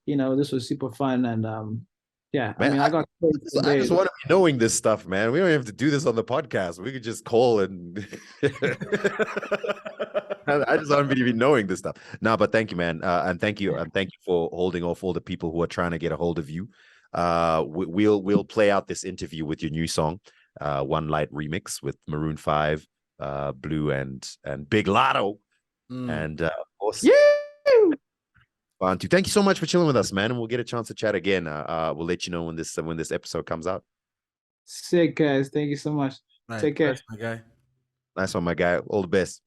this was super fun and yeah, Man, I mean I got I just want to be knowing this stuff, man. We don't have to do this on the podcast. We could just call and I just want to be knowing this stuff. No, but thank you, man. And thank you for holding off all the people who are trying to get a hold of you. We'll play out this interview with your new song, One Light Remix with Maroon 5, Blue and Big Lotto. And awesome. Bantu. Thank you so much for chilling with us, man. And we'll get a chance to chat again. We'll let you know when this episode comes out. Sick, guys. Thank you so much. Right, Take care. my guy. Nice one, my guy. All the best.